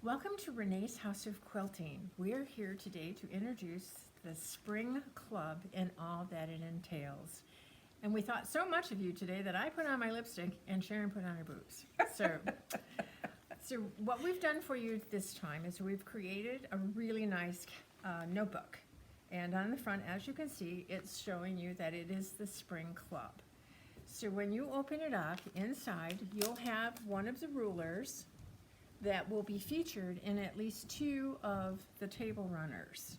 Welcome to Renee's House of Quilting. We are here today to introduce the Spring Club and all that it entails. And we thought so much of you today that I put on my lipstick and Sharon put on her boobs. So what we've done for you this time is we've created a really nice notebook. And on the front, as you can see, it's showing you that it is the Spring Club. So when you open it up, inside, you'll have one of the rulers that will be featured in at least 2 of the table runners.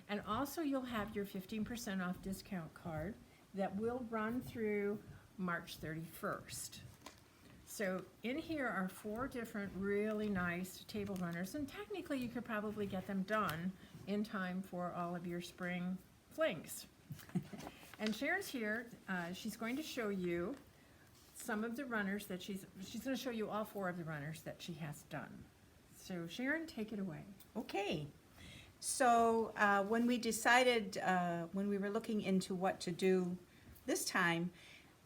And also you'll have your 15% off discount card that will run through March 31st. So in here are 4 different really nice table runners, and technically you could probably get them done in time for all of your spring flings. And Sharon's here, she's going to show you some of the runners that she's going to show you all 4 of the runners that she has done. So Sharon, take it away. Okay, so when we decided, when we were looking into what to do this time,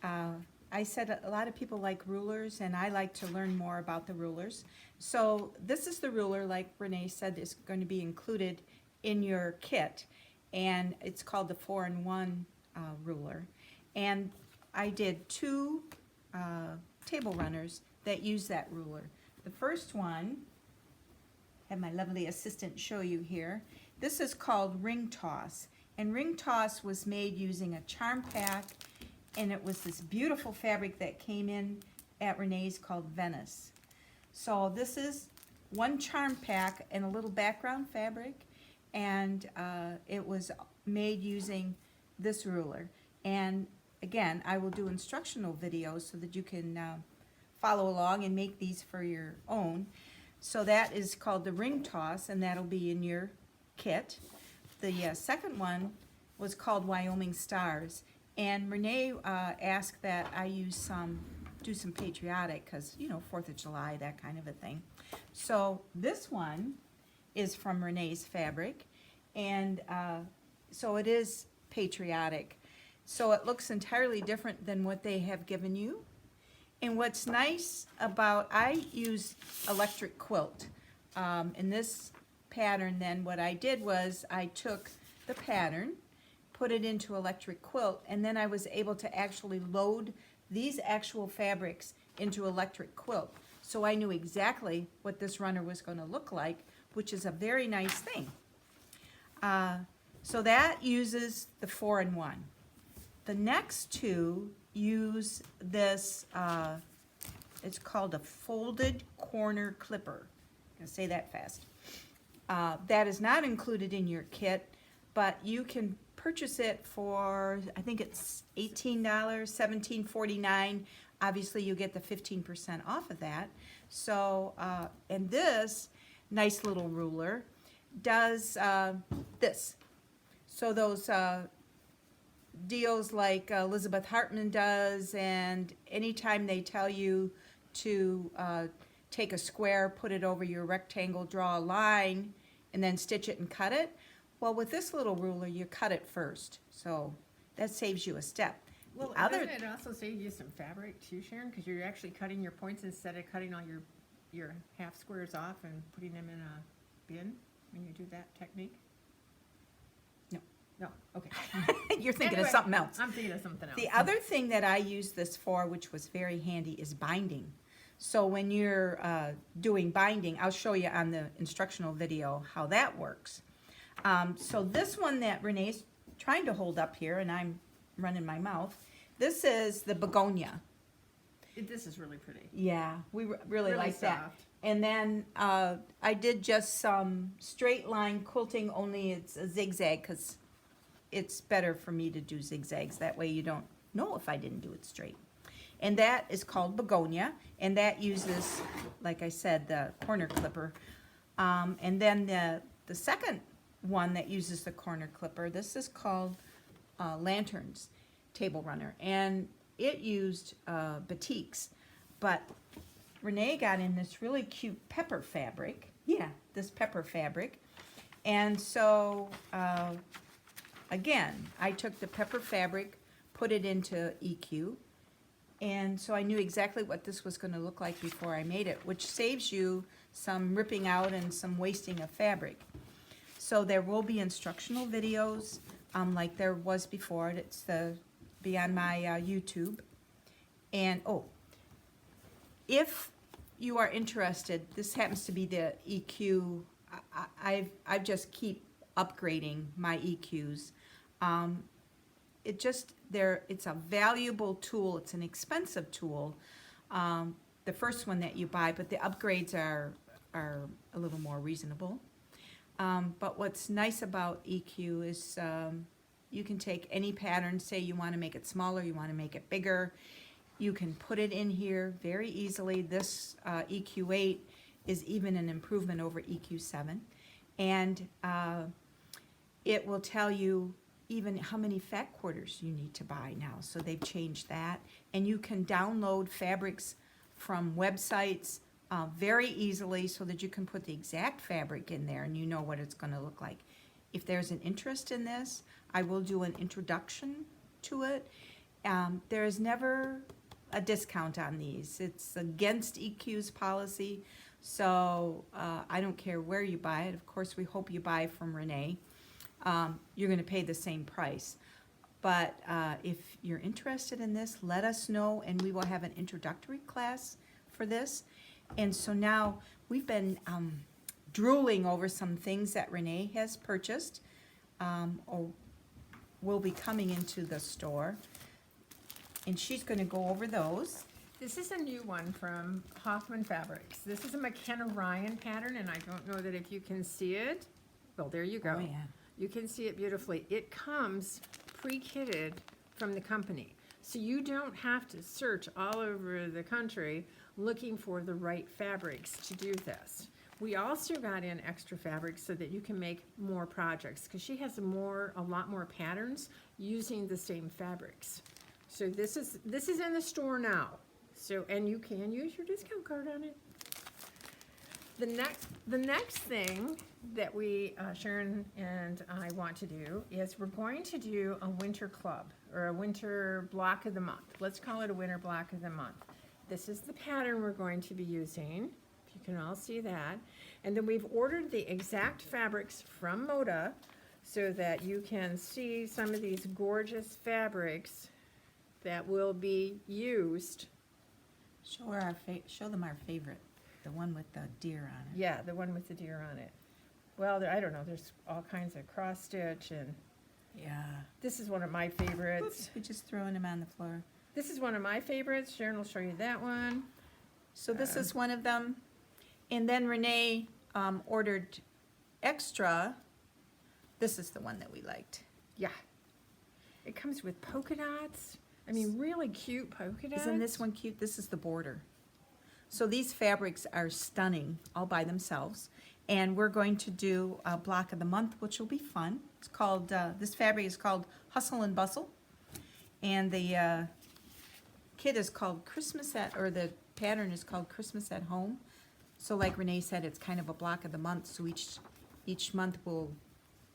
I said a lot of people like rulers, and I like to learn more about the rulers. So this is the ruler, like Renee said, is going to be included in your kit, and it's called the 4-in-1 ruler. And I did 2 table runners that use that ruler. The first one, have my lovely assistant show you here. This is called Ring Toss, and Ring Toss was made using a charm pack, and it was this beautiful fabric that came in at Renee's called Venice. So this is 1 charm pack and a little background fabric, and it was made using this ruler. And again, I will do instructional videos so that you can follow along and make these for your own. So that is called the Ring Toss, and that'll be in your kit. The second one was called Wyoming Stars, and Renee asked that I do some patriotic, because, you know, 4th of July, that kind of a thing. So this one is from Renee's fabric, and so it is patriotic. So it looks entirely different than what they have given you. And what's nice about, I use electric quilt. In this pattern, then what I did was I took the pattern, put it into electric quilt, and then I was able to actually load these actual fabrics into electric quilt. So I knew exactly what this runner was going to look like, which is a very nice thing. So that uses the 4-in-1. The next 2 use this, it's called a folded corner clipper. I'm gonna say that fast. That is not included in your kit, but you can purchase it for, I think it's $18, $17.49. Obviously you get the 15% off of that. So, and this nice little ruler does this. So those deals like Elizabeth Hartman does, and anytime they tell you to take a square, put it over your rectangle, draw a line, and then stitch it and cut it. Well, with this little ruler, you cut it first, so that saves you a step. Well, doesn't it also save you some fabric too, Sharon? Because you're actually cutting your points instead of cutting all your half squares off and putting them in a bin when you do that technique? No, okay. You're thinking Anyway, of something else. I'm thinking of something else. The other thing that I use this for, which was very handy, is binding. So when you're doing binding, I'll show you on the instructional video how that works. So this one that Renee's trying to hold up here, and I'm running my mouth, this is the Begonia. This is really pretty. Yeah, we really like soft. that. And then I did just some straight line quilting, only it's a zigzag, because it's better for me to do zigzags. That way you don't know if I didn't do it straight. And that is called Begonia, and that uses, like I said, the corner clipper. And then the second one that uses the corner clipper, this is called Lanterns Table Runner, and it used batiks, but Renee got in this really cute pepper fabric. Yeah, this pepper fabric. And so again, I took the pepper fabric, put it into EQ, and so I knew exactly what this was going to look like before I made it, which saves you some ripping out and some wasting of fabric. So there will be instructional videos, like there was before. It's be on my YouTube. And if you are interested, this happens to be the EQ. I just keep upgrading my EQs. It's a valuable tool. It's an expensive tool. The first one that you buy, but the upgrades are a little more reasonable. But what's nice about EQ is you can take any pattern, say you want to make it smaller, you want to make it bigger. You can put it in here very easily. This EQ8 is even an improvement over EQ7. And it will tell you even how many fat quarters you need to buy now. So they've changed that. And you can download fabrics from websites very easily so that you can put the exact fabric in there and you know what it's going to look like. If there's an interest in this, I will do an introduction to it. There is never a discount on these. It's against EQ's policy, so I don't care where you buy it. Of course, we hope you buy from Renee. You're going to pay the same price. But if you're interested in this, let us know, and we will have an introductory class for this. And so now we've been drooling over some things that Renee has purchased or will be coming into the store. And she's going to go over those. This is a new one from Hoffman Fabrics. This is a McKenna Ryan pattern, and I don't know that if you can see it. Well, there you go. Oh, yeah. You can see it beautifully. It comes pre-kitted from the company. So you don't have to search all over the country looking for the right fabrics to do this. We also got in extra fabrics so that you can make more projects, because she has a lot more patterns using the same fabrics. So this is in the store now. So, and you can use your discount card on it. The next thing that we, Sharon and I want to do is we're going to do a winter club or a winter block of the month. Let's call it a winter block of the month. This is the pattern we're going to be using. If you can all see that. And then we've ordered the exact fabrics from Moda so that you can see some of these gorgeous fabrics that will be used. Show them our favorite, the one with the deer on it. Yeah, the one with the deer on it. Well, I don't know, there's all kinds of cross stitch, and Yeah. this is one of my favorites. Oops, we're just throwing them on the floor. This is one of my favorites. Sharon will show you that one. So this is one of them. And then Renee ordered extra. This is the one that we liked. Yeah. It comes with polka dots. I mean, really cute polka dots. Isn't this one cute? This is the border. So these fabrics are stunning all by themselves. And we're going to do a block of the month, which will be fun. It's called, this fabric is called Hustle and Bustle. And the kit is called the pattern is called Christmas at Home. So like Renee said, it's kind of a block of the month. So each month we'll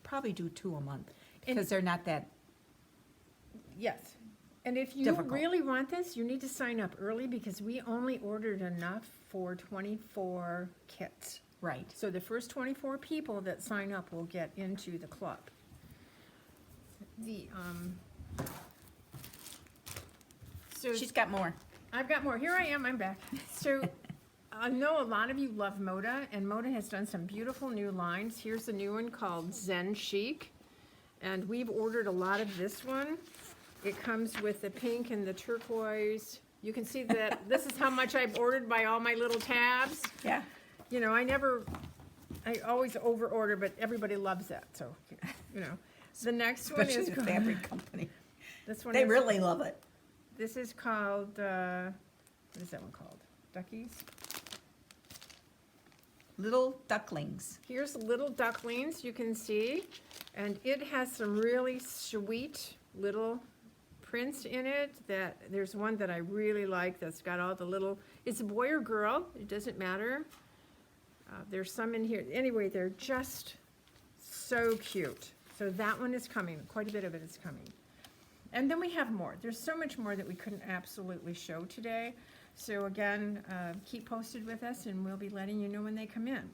probably do 2 a month because they're not that Yes. And if you difficult. really want this, you need to sign up early because we only ordered enough for 24 kits. right. So the first 24 people that sign up will get into the club. So She's got more. I've got more. Here I am. I'm back. So I know a lot of you love Moda, and Moda has done some beautiful new lines. Here's a new one called Zen Chic, and we've ordered a lot of this one. It comes with the pink and the turquoise. You can see that this is how much I've ordered by all my little tabs. Yeah. You know, I always over order, but everybody loves that. So, you know, the next Especially one is the fabric company. this one. They is, really love it. This is called. What is that one called? Duckies. Little Ducklings. Here's Little Ducklings. You can see, and it has some really sweet little prints in it. That there's one that I really like that's got all the little. It's a boy or girl. It doesn't matter. There's some in here. Anyway, they're just so cute. So that one is coming. Quite a bit of it is coming. And then we have more. There's so much more that we couldn't absolutely show today. So again, keep posted with us and we'll be letting you know when they come in.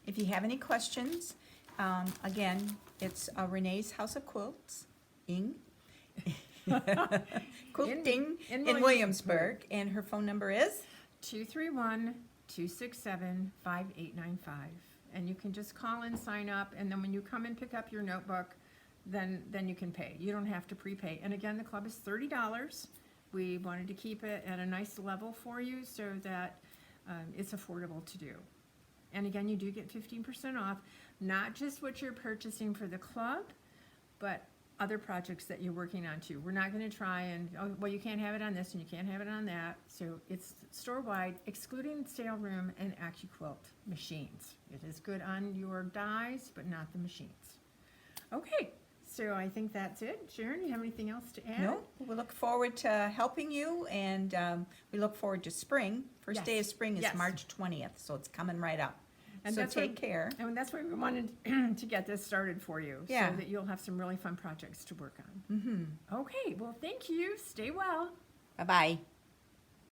If you have any questions, again, it's Renee's House of Quilts, Quilting In in Williamsburg, and her phone number is? 231-267-5895. And you can just call and sign up, and then when you come and pick up your notebook, then you can pay. You don't have to prepay. And again, the club is $30. We wanted to keep it at a nice level for you so that it's affordable to do. And again, you do get 15% off, not just what you're purchasing for the club, but other projects that you're working on too. We're not going to try and, oh, well, you can't have it on this and you can't have it on that. So it's store-wide, excluding sale room and AccuQuilt machines. It is good on your dies, but not the machines. Okay, so I think that's it. Sharon, you have anything else to add? No, we look forward to helping you, and we look forward to spring. First day of spring is Yes. March 20th, so it's coming right up. And So that's why- take care. And that's why we wanted to get this started for you, Yeah. so that you'll have some really fun projects to work on. Mm-hmm. Okay, well, thank you. Stay well. Bye-bye.